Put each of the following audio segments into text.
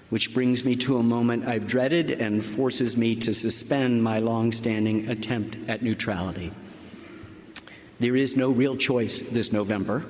which brings me to a moment I've dreaded and forces me to suspend my long-standing attempt at neutrality. There is no real choice this November.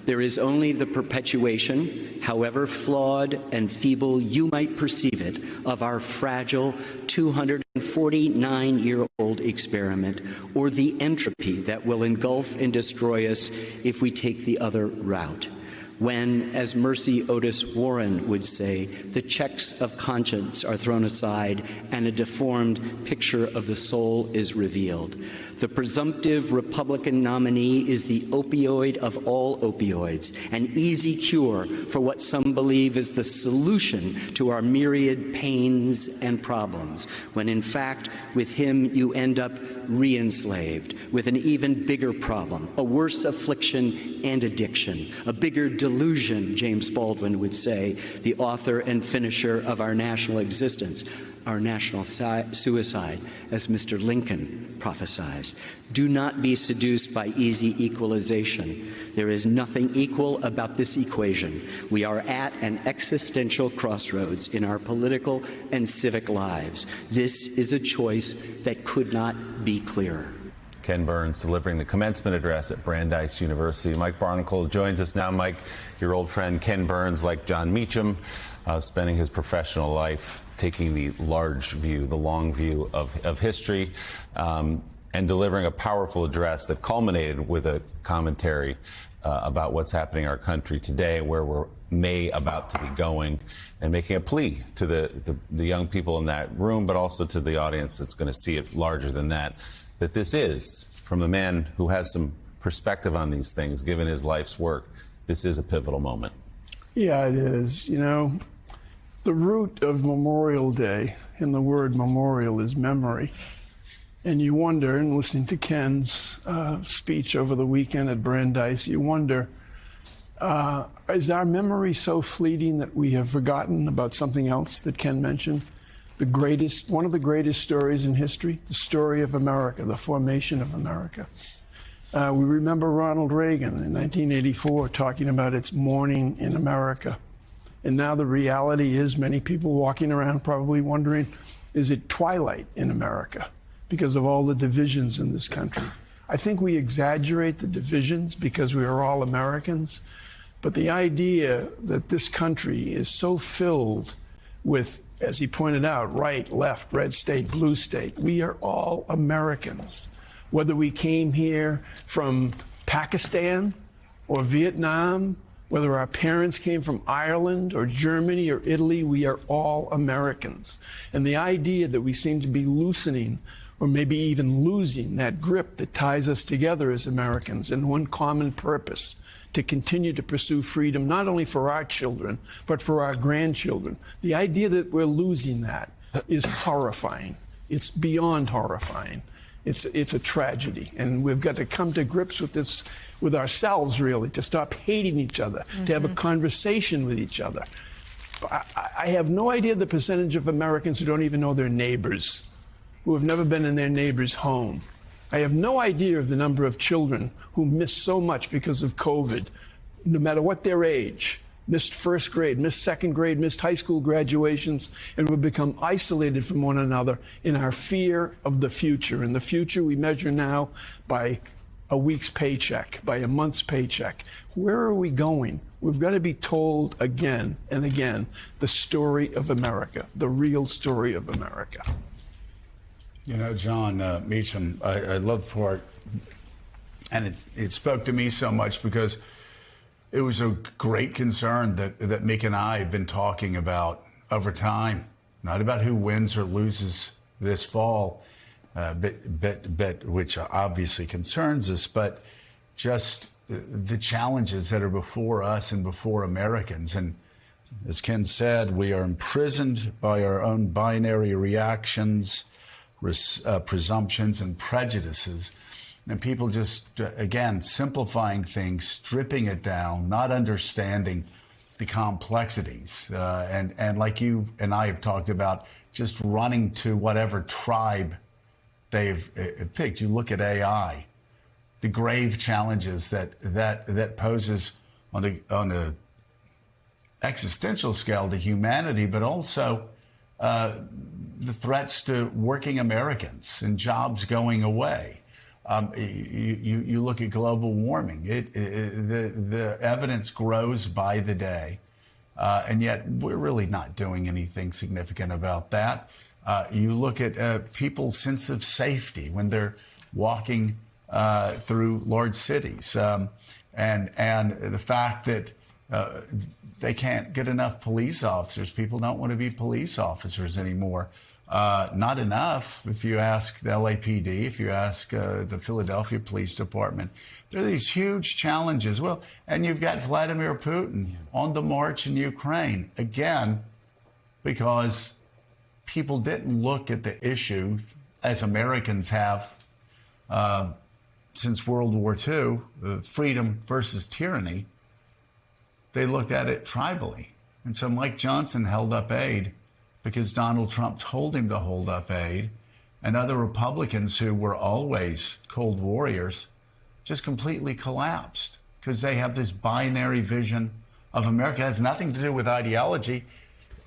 There is only the perpetuation, however flawed and feeble you might perceive it, of our fragile 249-year-old experiment, or the entropy that will engulf and destroy us if we take the other route. When, as Mercy Otis Warren would say, the checks of conscience are thrown aside and a deformed picture of the soul is revealed. The presumptive Republican nominee is the opioid of all opioids, an easy cure for what some believe is the solution to our myriad pains and problems, when in fact, with him you end up re-enslaved with an even bigger problem, a worse affliction and addiction, a bigger delusion, James Baldwin would say, the author and finisher of our national existence, our national suicide, as Mr. Lincoln prophesies. Do not be seduced by easy equalization. There is nothing equal about this equation. We are at an existential crossroads in our political and civic lives. This is a choice that could not be clearer. Ken Burns delivering the commencement address at Brandeis University. Mike Barnicle joins us now. Mike, your old friend Ken Burns, like Jon Meacham, spending his professional life taking the large view, the long view of history, and delivering a powerful address that culminated with a commentary about what's happening in our country today, where we're about to be going, and making a plea to the young people in that room, but also to the audience that's going to see it larger than that, that this is, from a man who has some perspective on these things, given his life's work, this is a pivotal moment. Yeah, it is. You know, the root of Memorial Day in the word memorial is memory. And you wonder, in listening to Ken's speech over the weekend at Brandeis, you wonder, is our memory so fleeting that we have forgotten about something else that Ken mentioned? One of the greatest stories in history, the story of America, the formation of America. We remember Ronald Reagan in 1984 talking about its morning in America. And now the reality is many people walking around probably wondering, is it twilight in America because of all the divisions in this country? I think we exaggerate the divisions because we are all Americans. But the idea that this country is so filled with, as he pointed out, right, left, red state, blue state, we are all Americans. Whether we came here from Pakistan or Vietnam, whether our parents came from Ireland or Germany or Italy, we are all Americans. And the idea that we seem to be loosening or maybe even losing that grip that ties us together as Americans in one common purpose, to continue to pursue freedom, not only for our children, but for our grandchildren. The idea that we're losing that is horrifying. It's beyond horrifying. It's a tragedy. And we've got to come to grips with this, with ourselves, really, to stop hating each other, to have a conversation with each other. I have no idea the percentage of Americans who don't even know their neighbors, who have never been in their neighbor's home. I have no idea of the number of children who missed so much because of COVID, no matter what their age, missed first grade, missed second grade, missed high school graduations, and would become isolated from one another in our fear of the future. And the future we measure now by a week's paycheck, by a month's paycheck. Where are we going? We've got to be told again and again the story of America, the real story of America. You know, Jon Meacham, I love the part, and it spoke to me so much because it was a great concern that Mick and I have been talking about over time, not about who wins or loses this fall, but which obviously concerns us, but just the challenges that are before us and before Americans. And as Ken said, we are imprisoned by our own binary reactions, presumptions and prejudices, and people just, again, simplifying things, stripping it down, not understanding the complexities, and like you and I have talked about, just running to whatever tribe they've picked. You look at AI, the grave challenges that poses on a existential scale to humanity, but also the threats to working Americans and jobs going away. You look at global warming. The evidence grows by the day, and yet we're really not doing anything significant about that. You look at people's sense of safety when they're walking through large cities, and the fact that they can't get enough police officers. People don't want to be police officers anymore. Not enough, if you ask the LAPD, if you ask the Philadelphia Police Department. There are these huge challenges. Well, and you've got Vladimir Putin on the march in Ukraine, again, because people didn't look at the issue as Americans have since World War II, freedom versus tyranny. They looked at it tribally. And so Mike Johnson held up aid because Donald Trump told him to hold up aid, and other Republicans who were always cold warriors just completely collapsed because they have this binary vision of America. It has nothing to do with ideology.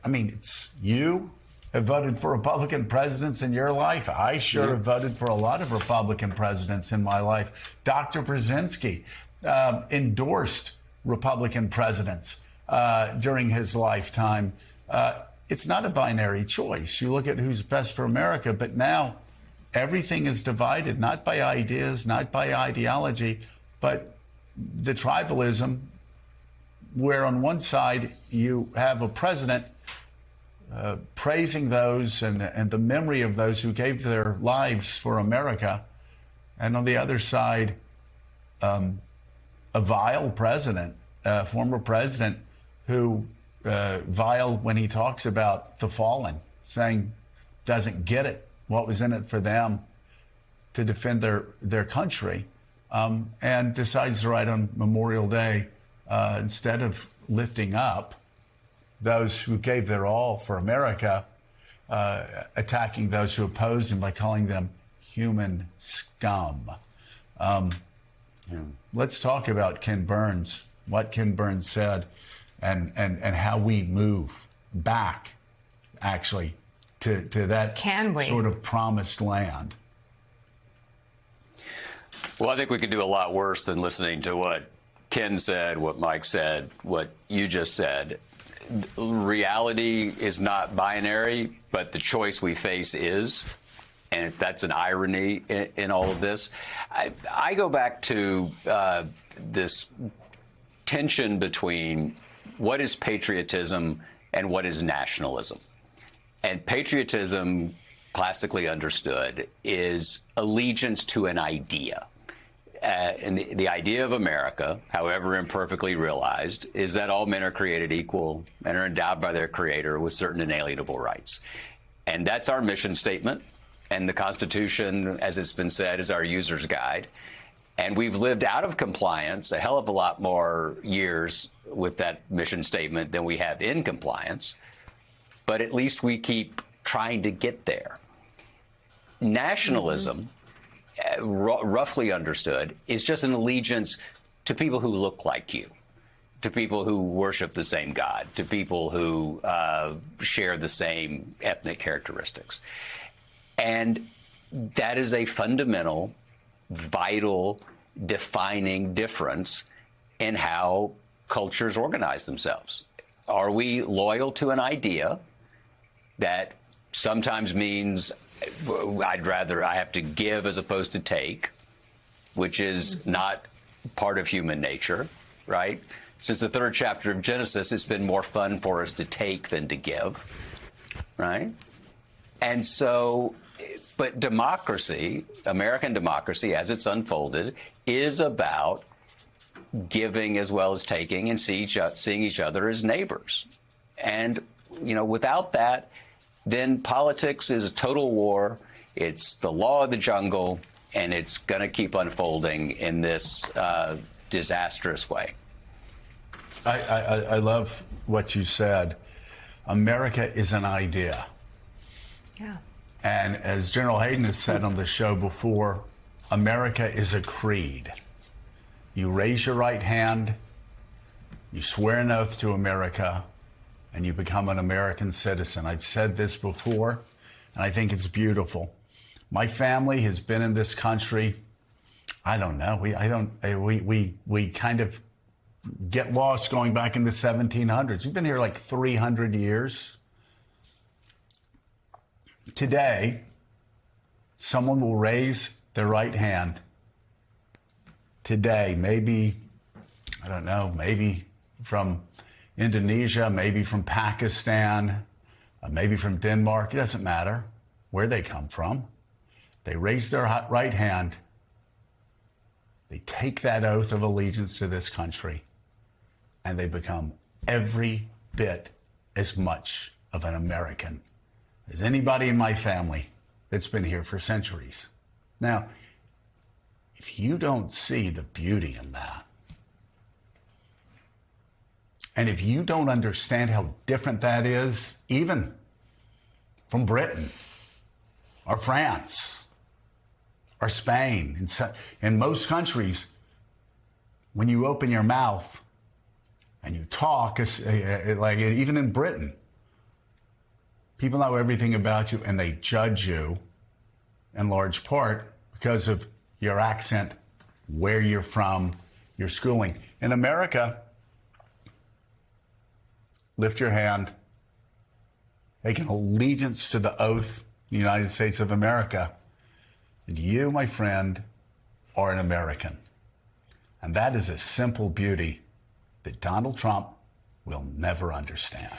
I mean, it's you have voted for Republican presidents in your life. I sure have voted for a lot of Republican presidents in my life. Dr. Brzezinski endorsed Republican presidents during his lifetime. It's not a binary choice. You look at who's best for America, but now everything is divided, not by ideas, not by ideology, but the tribalism, where on one side you have a president praising those and the memory of those who gave their lives for America, and on the other side, a vile president, former president, who vile when he talks about the fallen, saying doesn't get it, what was in it for them to defend their country, and decides to write on Memorial Day, instead of lifting up those who gave their all for America, attacking those who opposed him by calling them human scum. Let's talk about Ken Burns, what Ken Burns said, and how we move back, actually, to that sort of promised land. Well, I think we could do a lot worse than listening to what Ken said, what Mike said, what you just said. Reality is not binary, but the choice we face is. And that's an irony in all of this. I go back to this tension between what is patriotism and what is nationalism. And patriotism, classically understood, is allegiance to an idea. And the idea of America, however imperfectly realized, is that all men are created equal and are endowed by their Creator with certain inalienable rights. And that's our mission statement. And the Constitution, as it's been said, is our user's guide. And we've lived out of compliance a hell of a lot more years with that mission statement than we have in compliance. But at least we keep trying to get there. Nationalism, roughly understood, is just an allegiance to people who look like you, to people who worship the same God, to people who share the same ethnic characteristics. And that is a fundamental, vital, defining difference in how cultures organize themselves. Are we loyal to an idea that sometimes means I have to give as opposed to take, which is not part of human nature, right? Since the third chapter of Genesis, it's been more fun for us to take than to give, right? And so, but democracy, American democracy, as it's unfolded, is about giving as well as taking and seeing each other as neighbors. And, you know, without that, then politics is a total war. It's the law of the jungle, and it's going to keep unfolding in this disastrous way. I love what you said. America is an idea. Yeah. And as General Hayden has said on the show before, America is a creed. You raise your right hand You swear an oath to America, and you become an American citizen. I've said this before, and I think it's beautiful. My family has been in this country. I don't know. We kind of get lost going back in the 1700s. We've been here like 300 years. Today, someone will raise their right hand. Today, maybe, I don't know, maybe from Indonesia, maybe from Pakistan, maybe from Denmark. It doesn't matter where they come from. They raise their right hand. They take that oath of allegiance to this country, and they become every bit as much of an American as anybody in my family that's been here for centuries. Now, if you don't see the beauty in that, and if you don't understand how different that is, even from Britain or France or Spain, in most countries, when you open your mouth and you talk, like even in Britain, people know everything about you and they judge you in large part because of your accent, where you're from, your schooling. In America, lift your hand, take an allegiance to the oath, the United States of America, and you, my friend, are an American. And that is a simple beauty that Donald Trump will never understand.